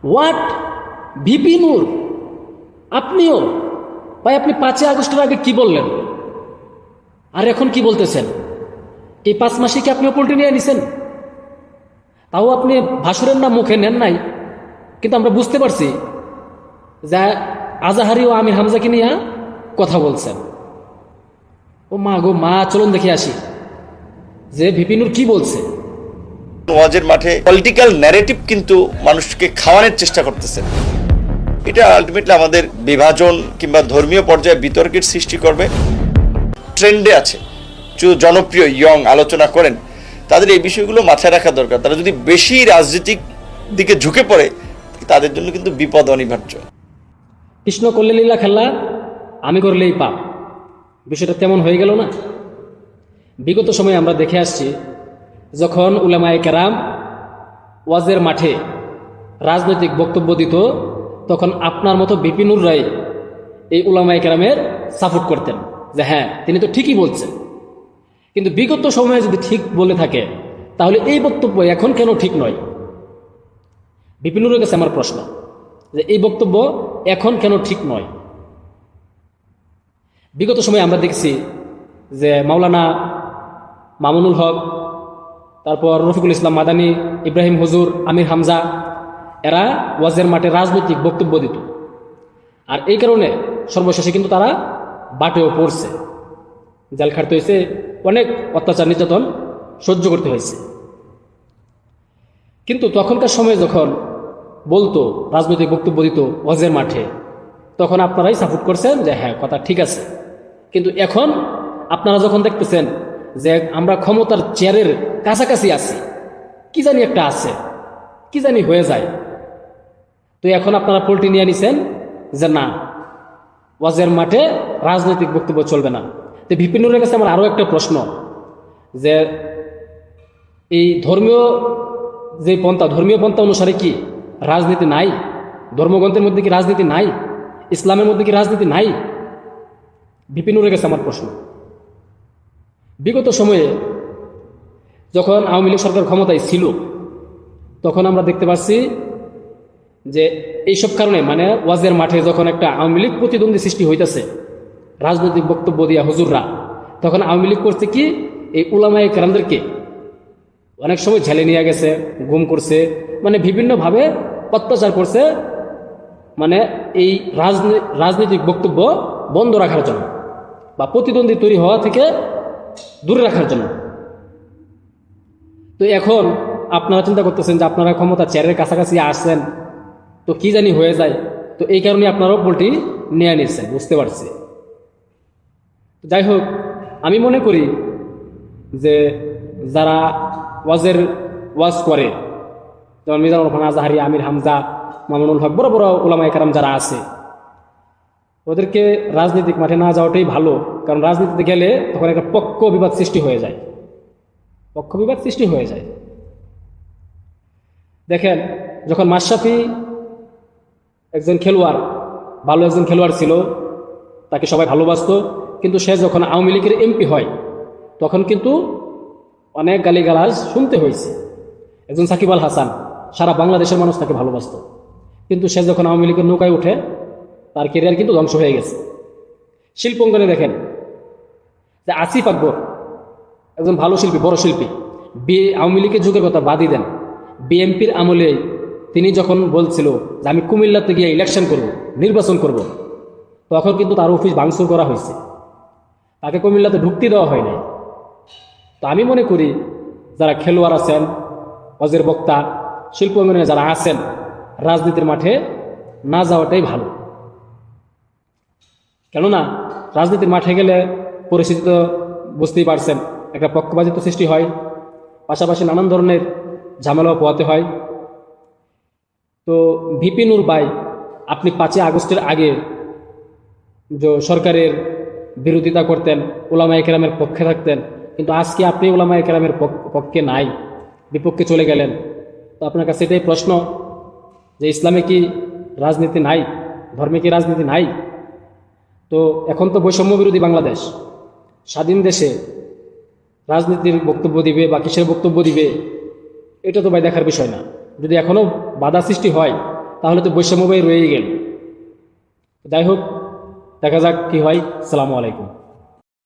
What? VP নূর আপনিও? ভাই আপনি 5ই আগস্টের আগে কি বললেন আর এখন কি বলতেছেন? এই 5 মাসে কি আপনিও পোল্ট্রি নিয়ে নিছেন? তাও আপনি ভাসুরের নাম মুখে নেন নাই, কিন্তু আমরা বুঝতে পারছি যে আজাহারি ও আমির হামজাকে নিয়ে কথা বলছেন। ও মা গো মা, চলুন দেখে আসি যে ভিপি নূর কি বলছে। ওয়াজের মাঠে পলিটিক্যাল ন্যারেটিভ কিন্তু মানুষকে খাওয়ানোর চেষ্টা করতেছেন। এটা আলটিমেটলি আমাদের বিভাজন কিংবা ধর্মীয় পর্যায়ে বিতর্কের সৃষ্টি করবে। ট্রেন্ডে আছে, জনপ্রিয় ইয়ং আলোচনা করেন, তাদের এই বিষয়গুলো মাথায় রাখা দরকার। তারা যদি বেশি রাজনৈতিক দিকে ঝুঁকে পড়ে তাদের জন্য কিন্তু বিপদ অনিবার্য। কৃষ্ণ করলে লীলা খেলা, আমি করলেই পাপ, বিষয়টা তেমন হয়ে গেল না? বিগত সময়ে আমরা দেখে আসছি যখন উলামায়ে কেরাম ওয়াজের মাঠে রাজনৈতিক বক্তব্য দিত, তখন আপনার মতো ভিপি নূর রায় এই উলামায়ে কেরামের সাপোর্ট করতেন যে হ্যাঁ তিনি তো ঠিকই বলছেন। কিন্তু বিগত সময়ে যদি ঠিক বলে থাকে তাহলে এই বক্তব্য এখন কেন ঠিক নয়? ভিপি নূরের কাছে আমার প্রশ্ন যে এই বক্তব্য এখন কেন ঠিক নয়? বিগত সময়ে আমরা দেখছি যে মাওলানা মামুনুল হক, তারপর রফিকুল ইসলাম মাদানী, ইব্রাহিম হুজুর, আমির হামজা, এরা ওয়াজের মাঠে রাজনৈতিক বক্তব্য দিত। আর এই কারণে সর্বশেষে কিন্তু তারা বাটেও পড়ছে, জেল খাটতে হয়েছে, অনেক অত্যাচার নির্যাতন সহ্য করতে হয়েছে। কিন্তু তখনকার সময়ে যখন বলতো, রাজনৈতিক বক্তব্য দিত ওয়াজের মাঠে, তখন আপনারাই সাপোর্ট করছেন যে হ্যাঁ কথা ঠিক আছে। কিন্তু এখন আপনারা যখন দেখতেছেন যে আমরা ক্ষমতার চেয়ারের কাছাকাছি আছি, কি জানি একটা আছে, কি জানি হয়ে যায়, তো এখন আপনারা পোল্ট্রি নিয়ে নিছেন যে না, ওয়াজের মাঠে রাজনৈতিক বক্তব্য চলবে না। তো ভিপি নূরের কাছে আমার আরও একটা প্রশ্ন, যে এই ধর্মীয় পন্থা অনুসারে কি রাজনীতি নাই? ধর্মগ্রন্থের মধ্যে কি রাজনীতি নাই? ইসলামের মধ্যে কি রাজনীতি নাই? ভিপি নূরের কাছে আমার প্রশ্ন। বিগত সময়ে যখন আওয়ামী লীগ সরকার ক্ষমতায় ছিল, তখন আমরা দেখতে পাচ্ছি যে এইসব কারণে, মানে ওয়াজের মাঠে যখন একটা আওয়ামী লীগ প্রতিদ্বন্দ্বী সৃষ্টি হইতেছে রাজনৈতিক বক্তব্য দিয়া হুজুররা, তখন আওয়ামী লীগ করছে কি, এই উলামায়ে কেরামদেরকে অনেক সময় ঝেলে নিয়ে গেছে, গুম করছে, মানে বিভিন্নভাবে অত্যাচার করছে, মানে এই রাজনৈতিক বক্তব্য বন্ধ রাখার জন্য বা প্রতিদ্বন্দ্বী তৈরি হওয়া থেকে দূরে রাখার জন্য। তো এখন আপনারা চিন্তা করতেছেন যে আপনারা ক্ষমতা চেয়ারের কাছাকাছি আসছেন, তো কি জানি হয়ে যায়, তো এই কারণে আপনারাও পোল্ট্রি নিয়ে নিচ্ছেন, বুঝতে পারছি। যাই হোক, আমি মনে করি যে যারা ওয়াজ করে, যেমন মিজানুর রহমান আজহারি, আমির হামজা, মামুনুল হক, বড় বড় উলামায়ে কেরাম যারা আছে, ওদেরকে রাজনৈতিক মাঠে না যাওয়াটাই ভালো। কারণ রাজনীতিতে গেলে তখন একটা পক্ষ বিবাদ সৃষ্টি হয়ে যায়। দেখেন, যখন মাশরাফি একজন খেলোয়াড়, ভালো একজন খেলোয়াড় ছিল, তাকে সবাই ভালোবাসতো, কিন্তু সে যখন আওয়ামী লীগের এমপি হয় তখন কিন্তু অনেক গালিগালাজ শুনতে হয়েছে। একজন সাকিব আল হাসান, সারা বাংলাদেশের মানুষ তাকে ভালোবাসত, কিন্তু সে যখন আওয়ামী লীগের নৌকায় ওঠে তার কেরিয়ার কিন্তু ধ্বংস হয়ে গেছে। শিল্পাঙ্গনে দেখেন যে আসিফ আকবর একজন ভালো শিল্পী, বড় শিল্পী, আওয়ামী লীগের যুগের কথা বাদই দেন, বিএনপির আমলে তিনি যখন বলছিল যে আমি কুমিল্লাতে গিয়ে ইলেকশন করব, নির্বাচন করব, তখন কিন্তু তার অফিস ভাঙচুর করা হয়েছে, তাকে কুমিল্লাতে ঢুকতে দেওয়া হয় নাই। তো আমি মনে করি যারা খেলোয়াড় আছেন, ওয়াজের বক্তা, শিল্পাঙ্গনে যারা আছেন, রাজনীতির মাঠে না যাওয়াটাই ভালো। কেননা রাজনীতির মাঠে গেলে পরিস্থিতি তো বুঝতেই পারছেন, একটা পক্ষপাতিত্ব সৃষ্টি হয়, পাশাপাশি নানান ধরনের ঝামেলাও পোহাতে হয়। তো ভিপি নূর ভাই, আপনি 5ই আগস্টের আগে যে সরকারের বিরোধিতা করতেন, উলামায়ে কেরামের পক্ষে থাকতেন, কিন্তু আজকে আপনি উলামায়ে কেরামের পক্ষে নাই, বিপক্ষে চলে গেলেন। তো আপনার কাছে এটাই প্রশ্ন যে ইসলামে কি রাজনীতি নাই? ধর্মে কি রাজনীতি নাই? তো এখন তো বৈষম্য বিরোধী বাংলাদেশ, স্বাধীন দেশে রাজনীতির বক্তব্য দিবে বা কিসের বক্তব্য দিবে, এটা তো ভাই দেখার বিষয় না। যদি এখনও বাধা সৃষ্টি হয় তাহলে তো বৈষম্যবাই রয়েই গেল। যাই হোক, দেখা যাক কি হয়। আসসালামু আলাইকুম।